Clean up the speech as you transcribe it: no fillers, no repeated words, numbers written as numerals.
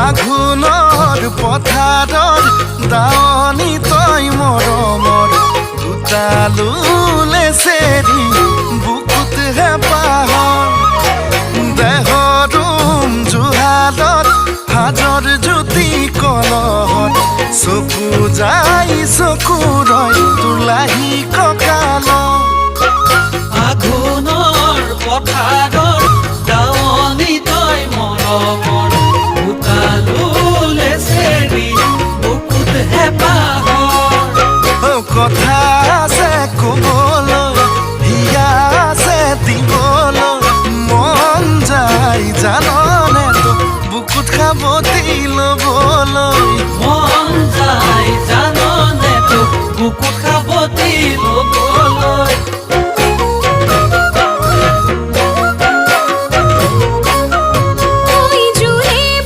আঘোণৰ পথাৰত দাৱনী তই মৰমৰ গোটালো লেচেৰি বুকুত হেঁপাহৰ দেহৰুম জুহালত হাজৰ জ্যোতি কলহত চকু যাই চকু ৰয় তোলাহি কঁকাল আঘোণৰ পথাৰৰ দাৱনী তই মৰমৰ গোটালো লেচেৰি বুকুত হেঁপাহৰ কথা আছে ক'বলৈ হিয়া আছে দিবলৈ মন যায় জাননে তো বুকুত খাবতে